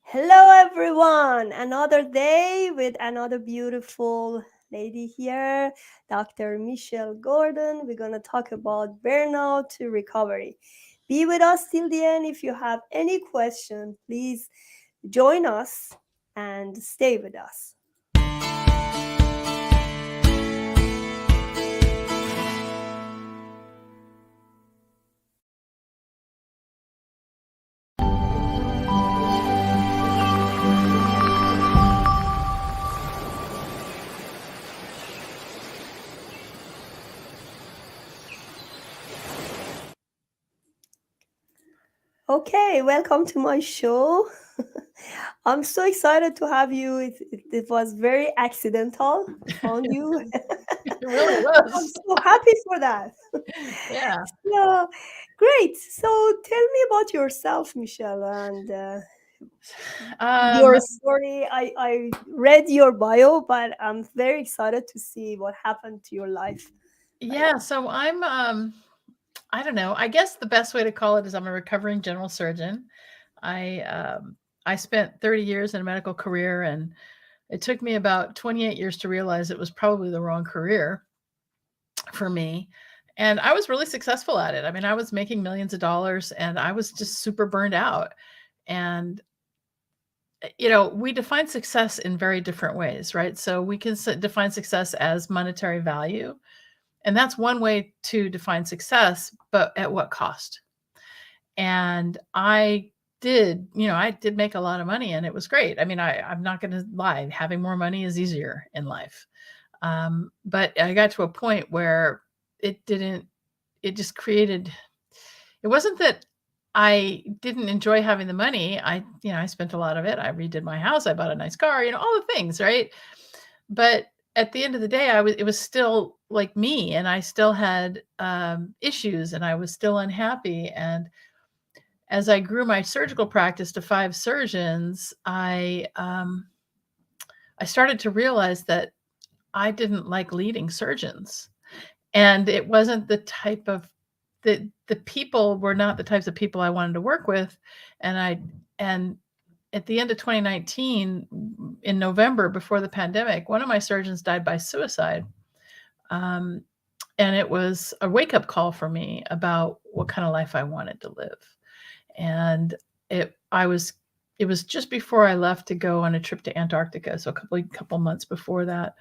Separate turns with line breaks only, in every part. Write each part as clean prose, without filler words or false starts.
Hello, everyone. Another day with another beautiful lady here, Dr. Michelle Gordon. We're going to talk about burnout to recovery. Be with us till the end. If you have any question, please join us and stay with us. Okay, welcome to my show. I'm so excited to have you. It was very accidental. I found you.
It really
I'm
was.
so happy for that.
Yeah.
Yeah, great. So tell me about yourself, Michelle, and
Um,
your story. I read your bio, but I'm very excited to see what happened to your life right
yeah, so I don't know. I guess the best way to call it is I'm a recovering general surgeon. I I spent 30 years in a medical career, and it took me about 28 years to realize it was probably the wrong career for me. And I was really successful at it. I mean, I was making millions of dollars and I was just super burned out. And we define success in very different ways, right? So we can define success as monetary value. And that's one way to define success, but at what cost? And I did make a lot of money and it was great. I mean, I'm not going to lie, having more money is easier in life. But I got to a point where it didn't, it just created, it wasn't that I didn't enjoy having the money. I spent a lot of it. I redid my house. I bought a nice car, all the things, right? But at the end of the day, it was still like me, and I still had issues, and I was still unhappy. And as I grew my surgical practice to 5 surgeons, I started to realize that I didn't like leading surgeons, and it wasn't the type of the people were not the types of people I wanted to work with, and at the end of 2019, in November before the pandemic, one of my surgeons died by suicide. Um, and it was a wake up call for me about what kind of life I wanted to live. And it, I was, it was just before I left to go on a trip to Antarctica. So a couple months before that.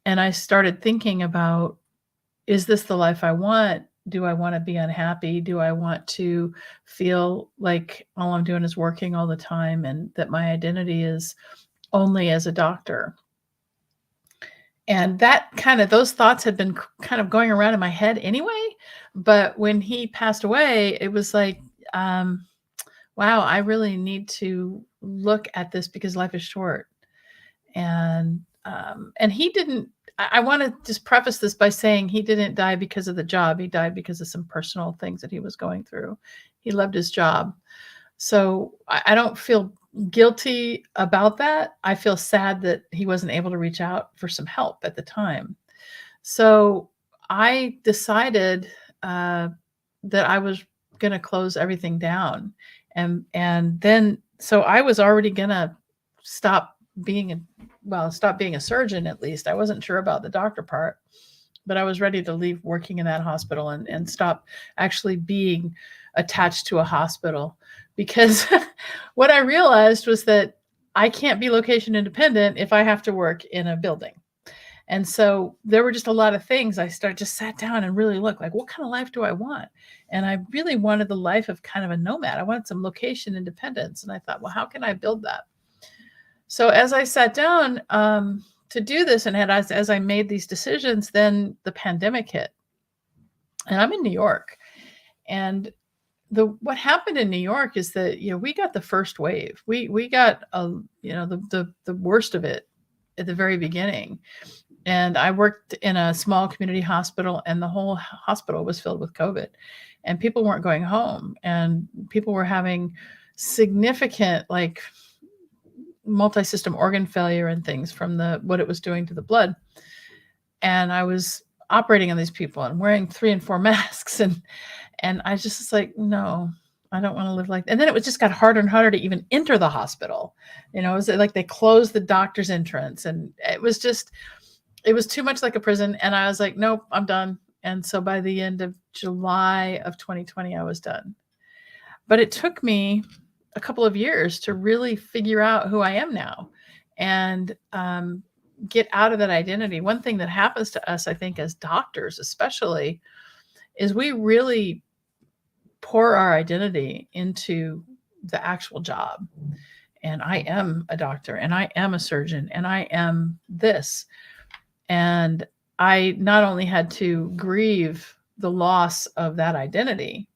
And I started thinking about, is this the life I want? Do I want to be unhappy? Do I want to feel like all I'm doing is working all the time and that my identity is only as a doctor? And those thoughts had been kind of going around in my head anyway. But when he passed away, it was like, um, wow, I really need to look at this because life is short. And he didn't. I want to just preface this by saying he didn't die because of the job. He died because of some personal things that he was going through. He loved his job. So I don't feel guilty about that. I feel sad that he wasn't able to reach out for some help at the time. So I decided that I was going to close everything down, and then so I was already going to stop being a stop being a surgeon. At least I wasn't sure about the doctor part, but I was ready to leave working in that hospital and stop actually being attached to a hospital, because what I realized was that I can't be location independent if I have to work in a building. And so there were just a lot of things. Just sat down and really looked like, what kind of life do I want? And I really wanted the life of kind of a nomad. I wanted some location independence. And I thought, well, how can I build that? So as I sat down to do this, and as I made these decisions, then the pandemic hit. And I'm in New York. And what happened in New York is that we got the first wave. We got the worst of it at the very beginning. And I worked in a small community hospital, and the whole hospital was filled with COVID, and people weren't going home, and people were having significant, like, multi-system organ failure and things from what it was doing to the blood. And I was operating on these people and wearing 3 and 4 masks, and I just was like, no, I don't want to live like. And then it was just got harder and harder to even enter the hospital. It was like they closed the doctor's entrance, and it was too much like a prison. And I was like, nope, I'm done. And so by the end of July of 2020, I was done. But it took me a couple of years to really figure out who I am now, and get out of that identity. One thing that happens to us, I think, as doctors, especially, is we really pour our identity into the actual job. And I am a doctor, and I am a surgeon, and I am this. And I not only had to grieve the loss of that identity,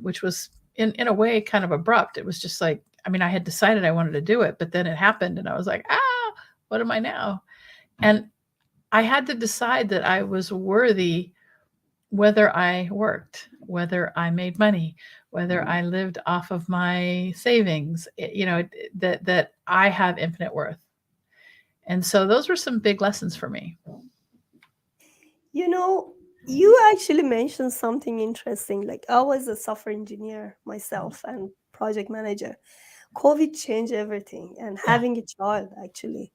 which was in a way kind of abrupt. It was just like, I mean, I had decided I wanted to do it, but then it happened, and I was like, what am I now? And I had to decide that I was worthy, whether I worked, whether I made money, whether I lived off of my savings, that I have infinite worth. And so those were some big lessons for me.
You know, you actually mentioned something interesting. Like, I was a software engineer myself and project manager. COVID changed everything, and
Yeah.
having a child, actually.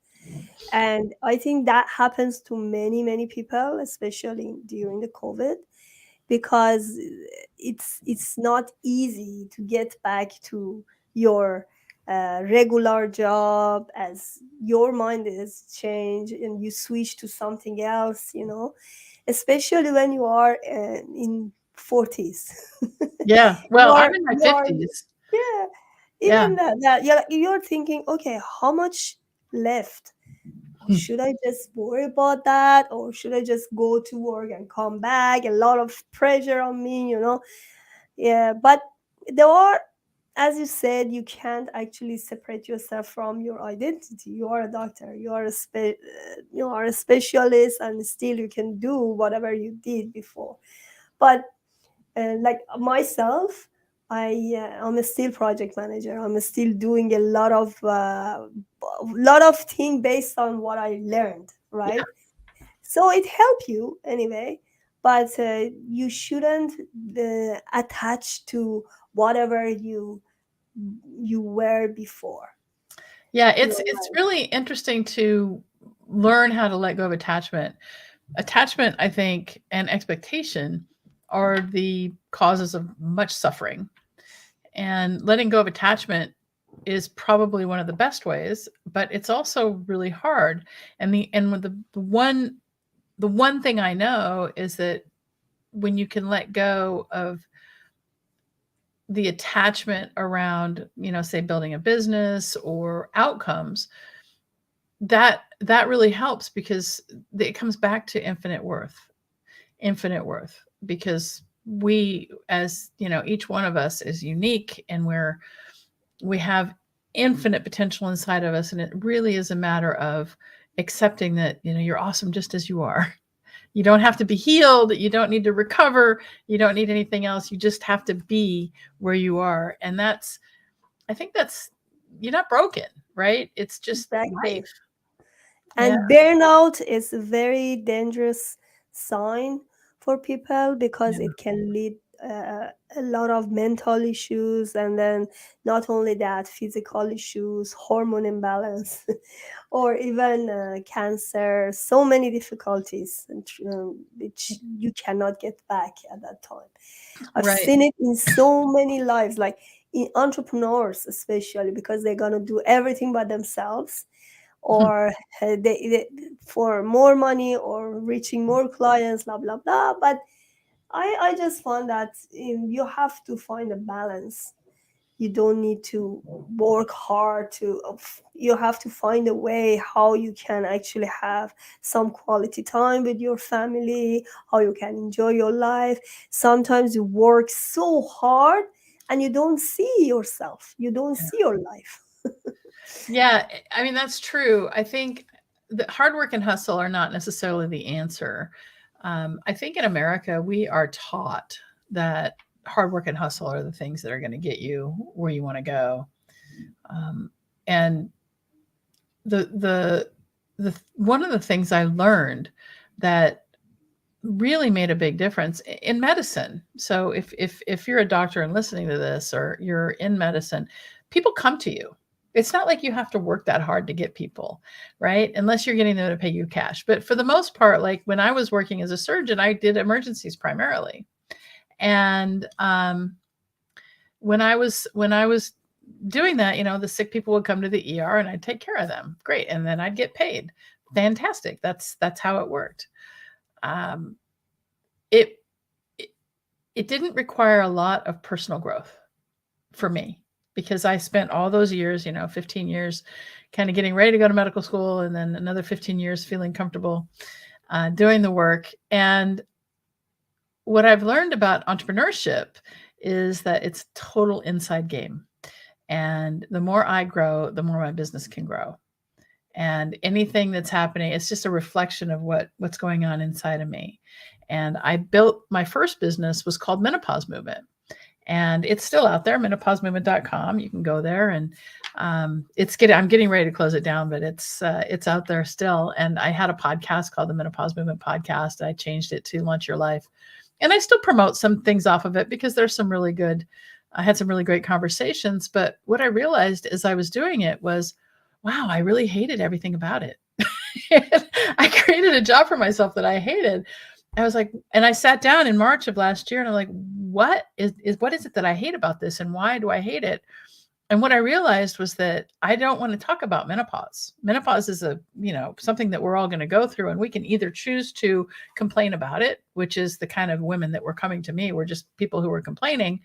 And I think that happens to many, many people, especially during the COVID, because it's not easy to get back to your regular job, as your mind is changed and you switch to something else, especially when you are in 40s.
Yeah.
you
Well,
are
I'm in my
you are
50s.
yeah,
Yeah.
even that you're thinking, okay, how much left? Should I just worry about that, or should I just go to work and come back? A lot of pressure on me. Yeah, but there are, as you said, you can't actually separate yourself from your identity. You are a doctor, you are a specialist, and still you can do whatever you did before. But like myself, I'm a still project manager. I'm still doing a lot of thing based on what I learned,
Yeah.
right? So it help you anyway, but you shouldn't attach to whatever you were before
Yeah,
your
it's
life.
really interesting to learn how to let go of attachment. Attachment, I think, and expectation are the causes of much suffering. And letting go of attachment is probably one of the best ways, but it's also really hard. And the one thing I know is that when you can let go of the attachment around, say building a business or outcomes, that really helps, because it comes back to infinite worth, because we, as each one of us is unique, and we have infinite potential inside of us, and it really is a matter of accepting that you're awesome just as you are. You don't have to be healed, you don't need to recover, you don't need anything else, you just have to be where you are. And I think that's, you're not broken, right? It's just
Exactly.
life. Yeah.
And burnout is a very dangerous sign for people, because
Yeah.
it can lead a lot of mental issues, and then not only that, physical issues, hormone imbalance, or even cancer. So many difficulties, which you cannot get back at that time. I've
Right.
seen it in so many lives, like in entrepreneurs, especially, because they're gonna do everything by themselves, or they for more money or reaching more clients, blah blah blah. But I just found that you have to find a balance. You don't need to work hard you have to find a way how you can actually have some quality time with your family, how you can enjoy your life. Sometimes you work so hard and you don't see yourself, you don't see your life.
Yeah, I mean, that's true. I think the hard work and hustle are not necessarily the answer. I think in America, we are taught that hard work and hustle are the things that are going to get you where you want to go. Um, and the one of the things I learned, that really made a big difference in medicine. So if you're a doctor and listening to this, or you're in medicine, people come to you. It's not like you have to work that hard to get people, right? Unless you're getting them to pay you cash. But for the most part, like when I was working as a surgeon, I did emergencies primarily. And when I was doing that, the sick people would come to the ER and I'd take care of them. Great. And then I'd get paid. Fantastic. That's how it worked. Um, it, it it didn't require a lot of personal growth for me, because I spent all those years, 15 years, kind of getting ready to go to medical school, and then another 15 years feeling comfortable doing the work. And what I've learned about entrepreneurship is that it's a total inside game. And the more I grow, the more my business can grow. And anything that's happening, it's just a reflection of what's going on inside of me. And I built my first business was called Menopause Movement, and it's still out there, menopausemovement.com. You can go there, and I'm getting ready to close it down, but it's out there still. And I had a podcast called the Menopause Movement Podcast. I changed it to Launch Your Life, and I still promote some things off of it because there's some really good. I had some really great conversations. But what I realized as I was doing it was, wow, I really hated everything about it. I created a job for myself that I hated. I was like, and I sat down in March of last year and I'm like, what is it that I hate about this, and why do I hate it? And what I realized was that I don't want to talk about menopause. Menopause is something that we're all going to go through, and we can either choose to complain about it, which is the kind of women that were coming to me, were just people who were complaining,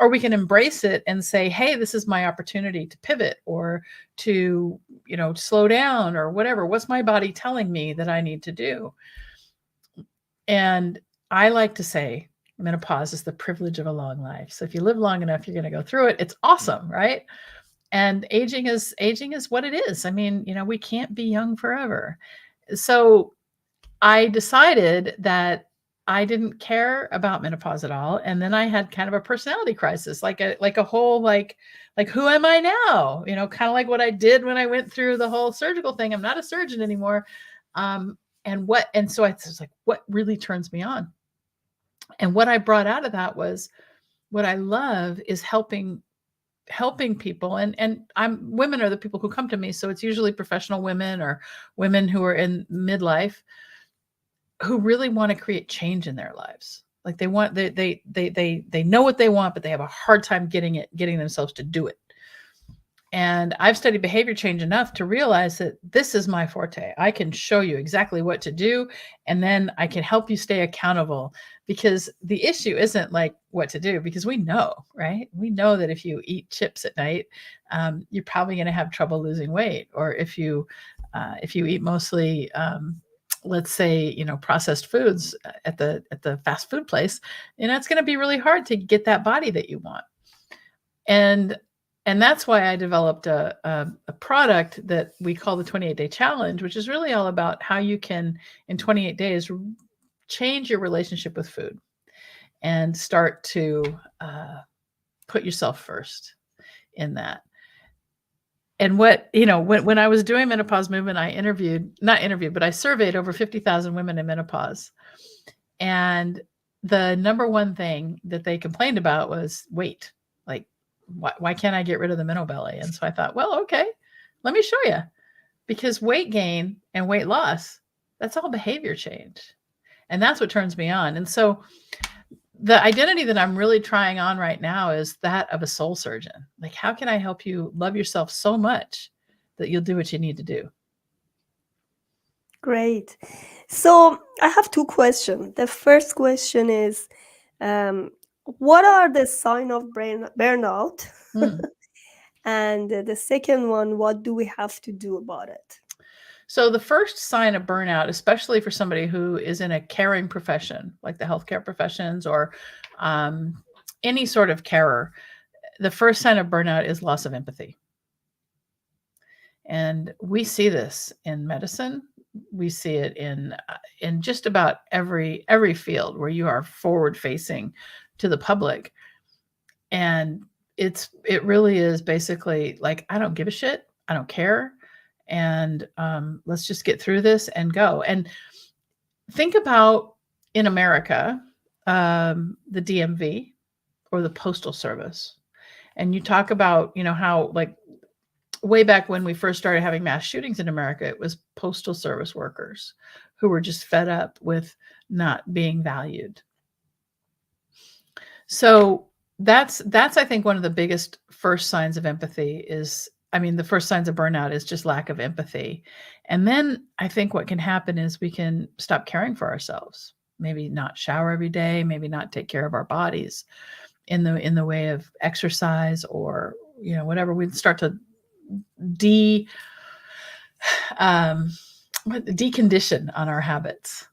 or we can embrace it and say, hey, this is my opportunity to pivot, or to, slow down, or whatever. What's my body telling me that I need to do? And I like to say menopause is the privilege of a long life. So if you live long enough, you're going to go through it. It's awesome, right? And aging is what it is. I mean, we can't be young forever. So I decided that I didn't care about menopause at all. And then I had kind of a personality crisis, like a whole, like, who am I now? Kind of like what I did when I went through the whole surgical thing. I'm not a surgeon anymore. And so I was like, what really turns me on? And what I brought out of that was, what I love is helping people. And women are the people who come to me. So it's usually professional women, or women who are in midlife, who really want to create change in their lives. Like they know what they want, but they have a hard time getting themselves to do it. And I've studied behavior change enough to realize that this is my forte. I can show you exactly what to do, and then I can help you stay accountable, because the issue isn't like what to do, because we know, right? We know that if you eat chips at night, you're probably going to have trouble losing weight. Or if you eat mostly, let's say, processed foods at the fast food place, it's going to be really hard to get that body that you want. And that's why I developed a product that we call the 28-day challenge, which is really all about how you can, in 28 days, change your relationship with food and start to put yourself first in that. And when I was doing Menopause Movement, I surveyed over 50,000 women in menopause. And the number one thing that they complained about was weight. Like, why can't I get rid of the minnow belly? And so I thought, well, okay, let me show you. Because weight gain and weight loss, that's all behavior change. And that's what turns me on. And so the identity that I'm really trying on right now is that of a soul surgeon. Like, how can I help you love yourself so much that you'll do what you need to do?
Great. So I have two questions. The first question is, what are the signs of burnout?
Mm.
And the second one, what do we have to do about it?
So the first sign of burnout, especially for somebody who is in a caring profession, like the healthcare professions, or any sort of carer, the first sign of burnout is loss of empathy. And we see this in medicine. We see it in just about every field where you are forward facing to the public. And it really is basically like, I don't give a shit. I don't care. And let's just get through this and go. And think about in America, the DMV or the Postal Service. And you talk about, how like way back when we first started having mass shootings in America, it was Postal Service workers who were just fed up with not being valued. So that's I think one of the biggest first signs of empathy is, I mean, the first signs of burnout is just lack of empathy. And then I think what can happen is we can stop caring for ourselves. Maybe not shower every day, maybe not take care of our bodies in the way of exercise, or whatever. We start to de um decondition on our habits.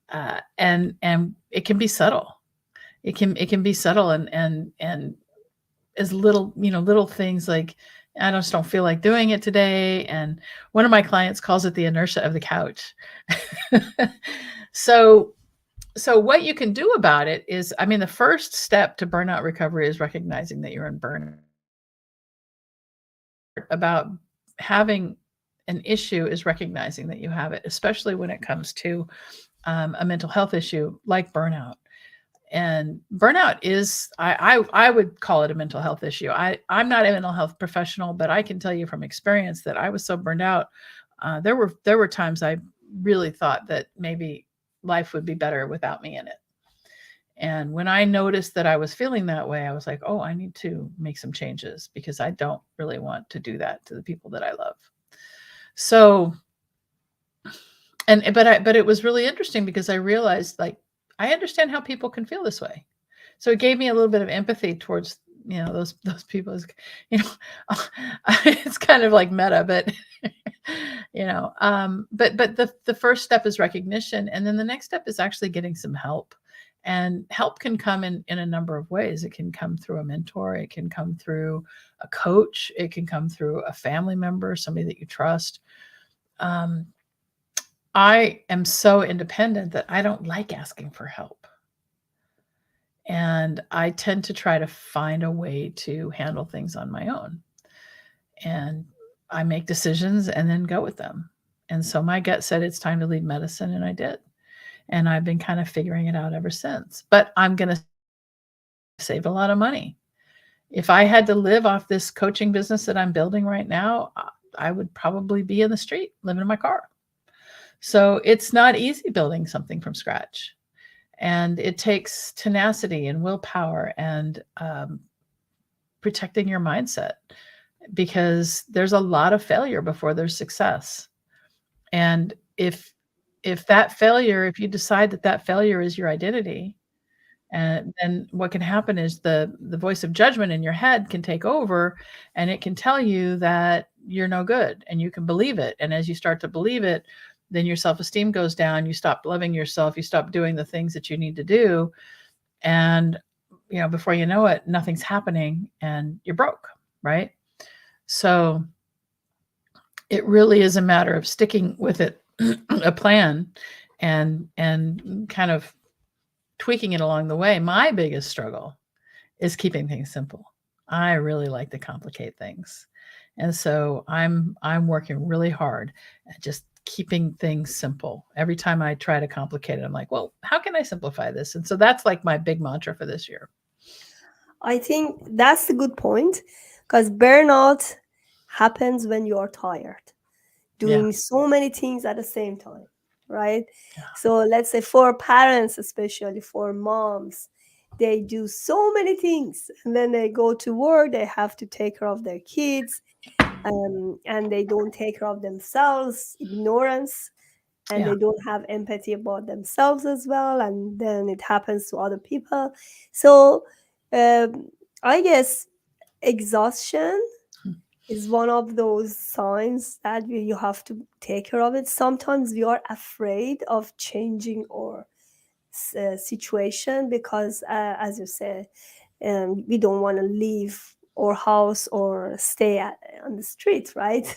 And it can be subtle. It can be subtle, and as little, little things like, I just don't feel like doing it today. And one of my clients calls it the inertia of the couch. so so what you can do about it is, I mean, the first step to burnout recovery is recognizing that you're in burnout. About having an issue is recognizing that you have it, especially when it comes to a mental health issue like burnout. And burnout is, I would call it a mental health issue. I'm not a mental health professional, but I can tell you from experience that I was so burned out. There were times I really thought that maybe life would be better without me in it. And when I noticed that I was feeling that way, I was like, oh, I need to make some changes, because I don't really want to do that to the people that I love. So, but it was really interesting, because I realized, like, I understand how people can feel this way. So it gave me a little bit of empathy towards, those people. You know, it's kind of like meta, but but the first step is recognition, and then the next step is actually getting some help. And help can come in a number of ways. It can come through a mentor, it can come through a coach, it can come through a family member, somebody that you trust. Um, I am so independent that I don't like asking for help. And I tend to try to find a way to handle things on my own. And I make decisions and then go with them. And so my gut said it's time to leave medicine, and I did. And I've been kind of figuring it out ever since. But I'm going to save a lot of money. If I had to live off this coaching business that I'm building right now, I would probably be in the street living in my car. So it's not easy building something from scratch. And it takes tenacity and willpower, and protecting your mindset, because there's a lot of failure before there's success. And if you decide that failure is your identity, and then what can happen is the voice of judgment in your head can take over, and it can tell you that you're no good, and you can believe it. And as you start to believe it, then your self-esteem goes down, you stop loving yourself, you stop doing the things that you need to do. And before you know it, nothing's happening and you're broke, right? So it really is a matter of sticking with it, a plan, and kind of tweaking it along the way. My biggest struggle is keeping things simple. I really like to complicate things. And so I'm working really hard at just keeping things simple. Every time I try to complicate it, I'm like, well, how can I simplify this? And so that's like my big mantra for this year.
I think that's a good point, because burnout happens when you are tired,
Yeah.
doing so many things at the same time, right?
Yeah.
So let's say for parents, especially for moms, they do so many things, and then they go to work, they have to take care of their kids, and they don't take care of themselves, ignorance, and
Yeah.
they don't have empathy about themselves as well, and then it happens to other people. So um, I guess exhaustion is one of those signs that you have to take care of it. Sometimes we are afraid of changing our situation, because as you said, we don't want to leave our house or stay on the street, right?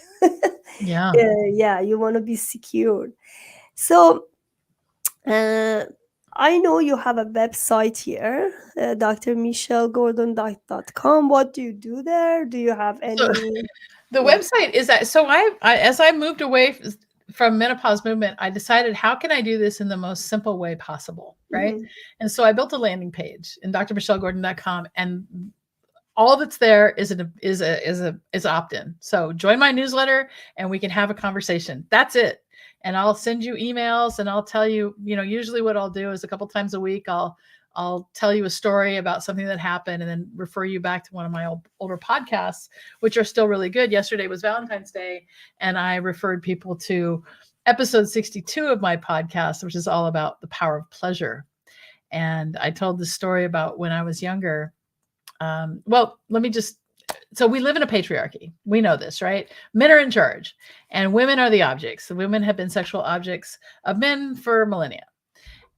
Yeah.
Yeah, you want to be secured. So uh, I know you have a website here, drmichellegordon.com. What do you do there? Do you have
So
any?
the
Yeah.
website is that, so I as I moved away from Menopause Movement, I decided, how can I do this in the most simple way possible, right?
Mm-hmm.
And so I built a landing page in drmichellegordon.com, and all that's there is opt-in. So join my newsletter and we can have a conversation. That's it. And I'll send you emails and I'll tell you, usually what I'll do is a couple times a week, I'll tell you a story about something that happened and then refer you back to one of my older podcasts, which are still really good. Yesterday was Valentine's Day, and I referred people to episode 62 of my podcast, which is all about the power of pleasure. And I told the story about when I was younger. Well, so we live in a patriarchy. We know this, right? Men are in charge and women are the objects. The women have been sexual objects of men for millennia.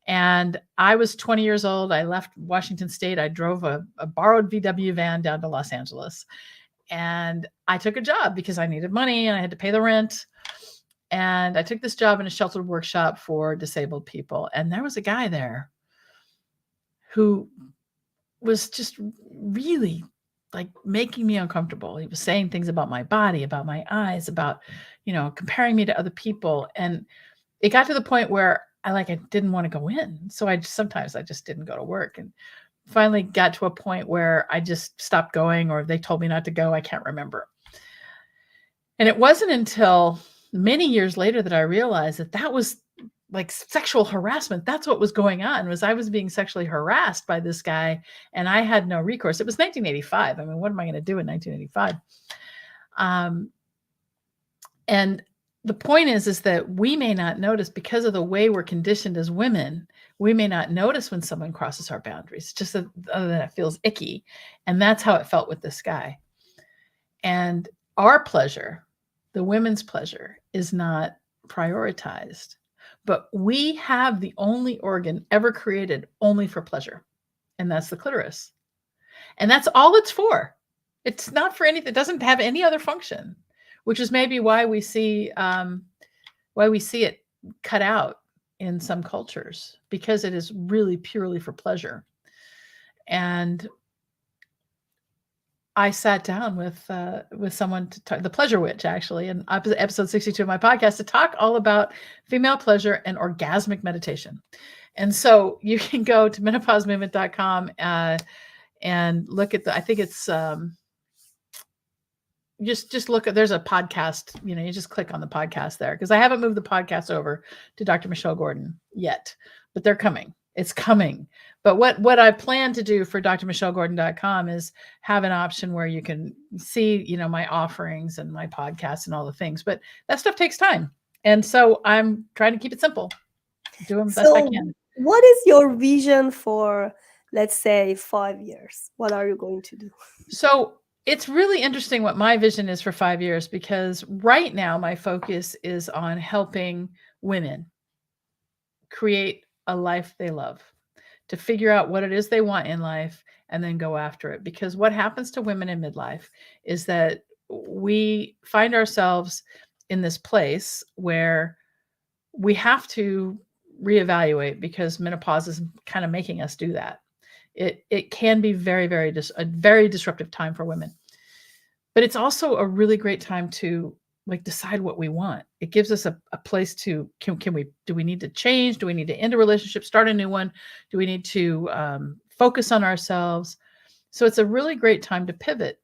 And I was 20 years old. I left Washington State. I drove a borrowed VW van down to Los Angeles. And I took a job because I needed money and I had to pay the rent. And I took this job in a sheltered workshop for disabled people. And there was a guy there who was just really like making me uncomfortable. He was saying things about my body, about my eyes, about, comparing me to other people. And it got to the point where I didn't want to go in. So sometimes I just didn't go to work, and finally got to a point where I just stopped going, or they told me not to go. I can't remember. And it wasn't until many years later that I realized that was like sexual harassment. That's what was going on, was I was being sexually harassed by this guy and I had no recourse. It was 1985. I mean, what am I going to do in 1985? And the point is that we may not notice, because of the way we're conditioned as women, we may not notice when someone crosses our boundaries, just other than it feels icky. And that's how it felt with this guy. And our pleasure, the women's pleasure, is not prioritized. But we have the only organ ever created only for pleasure, and that's the clitoris. And that's all it's for. It's not for anything. It doesn't have any other function, which is maybe why we see it cut out in some cultures, because it is really purely for pleasure. And I sat down with someone to talk, the Pleasure Witch, actually, in episode 62 of my podcast, to talk all about female pleasure and orgasmic meditation. And so you can go to menopausemovement.com and look at I think it's just look at, there's a podcast, you just click on the podcast there, because I haven't moved the podcast over to Dr. Michelle Gordon yet, but they're coming. It's coming. But what I plan to do for drmichellegordon.com is have an option where you can see, my offerings and my podcasts and all the things. But that stuff takes time. And so I'm trying to keep it simple, do them best I can.
What is your vision for, let's say, 5 years? What are you going to do?
So it's really interesting what my vision is for 5 years, because right now my focus is on helping women create a life they love, to figure out what it is they want in life and then go after it. Because what happens to women in midlife is that we find ourselves in this place where we have to reevaluate, because menopause is kind of making us do that. It can be very, very a very disruptive time for women, but it's also a really great time to decide what we want. It gives us a place to, do we need to change? Do we need to end a relationship, start a new one? Do we need to focus on ourselves? So it's a really great time to pivot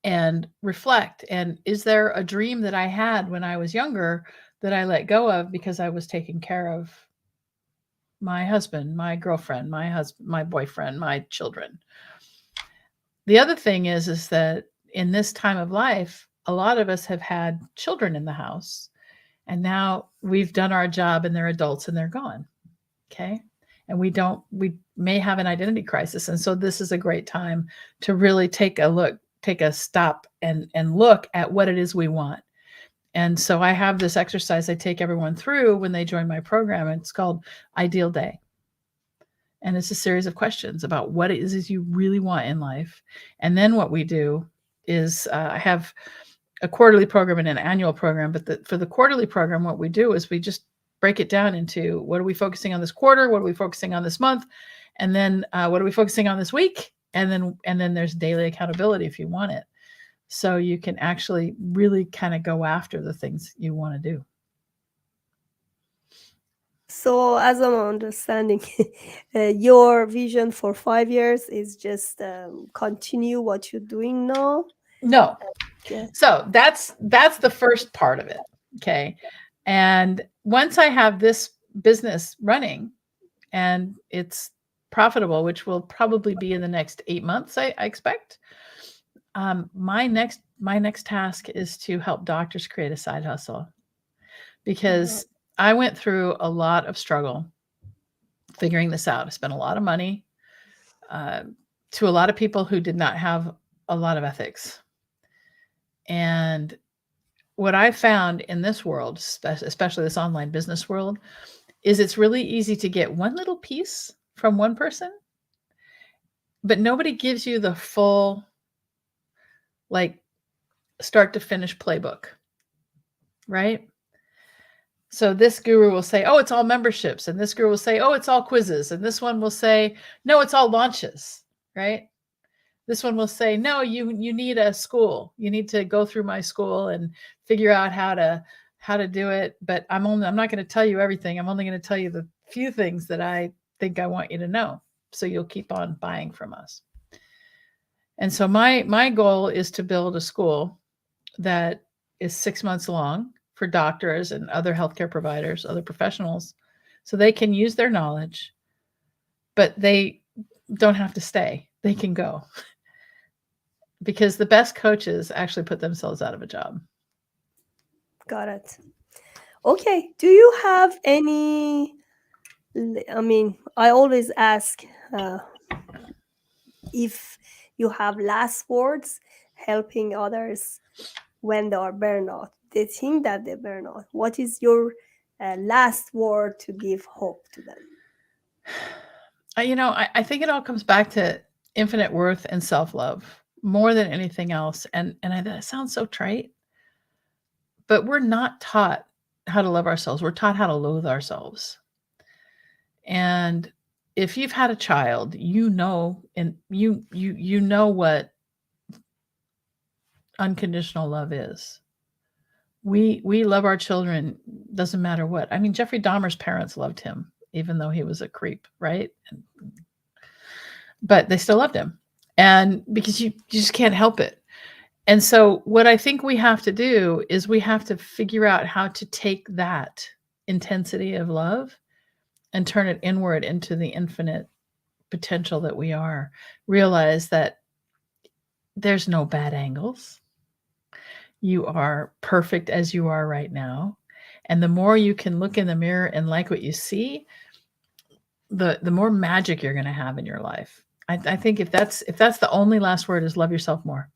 and reflect. And is there a dream that I had when I was younger that I let go of because I was taking care of my husband, my girlfriend, my boyfriend, my children? The other thing is that in this time of life, a lot of us have had children in the house, and now we've done our job and they're adults and they're gone. Okay. And we may have an identity crisis. And so this is a great time to really take a stop and look at what it is we want. And so I have this exercise I take everyone through when they join my program. It's called Ideal Day. And it's a series of questions about what it is you really want in life. And then what we do is I have a quarterly program and an annual program. But for the quarterly program, what we do is we just break it down into, what are we focusing on this quarter? What are we focusing on this month? And then what are we focusing on this week? And then there's daily accountability if you want it. So you can actually really kind of go after the things you want to do.
So, as I'm understanding, your vision for 5 years is just continue what you're doing now.
No.
Yeah,
So that's the first part of it. Okay. And once I have this business running and it's profitable, which will probably be in the next 8 months, I expect. My next task is to help doctors create a side hustle
uh,
because I went through a lot of struggle figuring this out. I spent a lot of money uh, to a lot of people who did not have a lot of ethics. And what I found in this world, especially this online business world, is it's really easy to get one little piece from one person, but nobody gives you the full, like, start to finish playbook, right? So this guru will say, oh, it's all memberships. And this guru will say, oh, it's all quizzes. And this one will say, no, it's all launches, right? This one will say, no, you need a school. You need to go through my school and figure out how to do it. But I'm not going to tell you everything. I'm only going to tell you the few things that I think I want you to know. So you'll keep on buying from us. And so my goal is to build a school that is 6 months long for doctors and other healthcare providers, other professionals, so they can use their knowledge, but they don't have to stay. They can go because the best coaches actually put themselves out of a job.
got it. Okay. Do you have any? I mean, I always ask if you have last words helping others when they are burnout. They think that they burn out. What is your last word to give hope to them?
I think it all comes back to infinite worth and self love more than anything else. And that sounds so trite, but we're not taught how to love ourselves. We're taught how to loathe ourselves. And if you've had a child, and you know what unconditional love is. We love our children, doesn't matter what. I mean, Jeffrey Dahmer's parents loved him, even though he was a creep, right? But they still loved him, and because you just can't help it. And so, what I think we have to do is we have to figure out how to take that intensity of love and turn it inward into the infinite potential that we are. Realize that there's no bad angles. You are perfect as you are right now. And the more you can look in the mirror and like what you see, the more magic you're going to have in your life. I think if that's the only last word is love yourself more.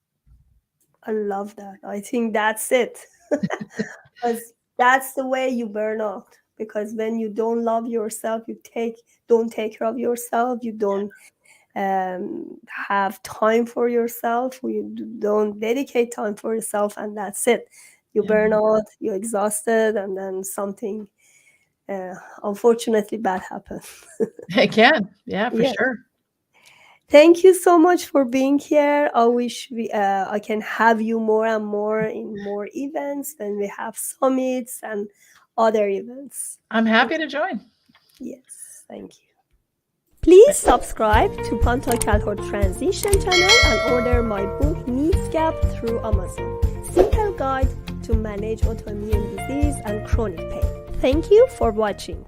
I love that. I think that's it. Because that's the way you burn out. Because when you don't love yourself, don't take care of yourself. You don't have time for yourself. You don't dedicate time for yourself, and that's it. You
Yeah.
burn out. You're exhausted, and then something unfortunately bad happens.
It can. Yeah, for
Yeah.
sure.
Thank you so much for being here. I wish I can have you more and more in more events when we have summits and other events.
I'm happy to join.
Yes, thank you. Please subscribe to Panta Calhoun Transition channel and order my book Needs Gap through Amazon. Simple guide to manage autoimmune disease and chronic pain. Thank you for watching.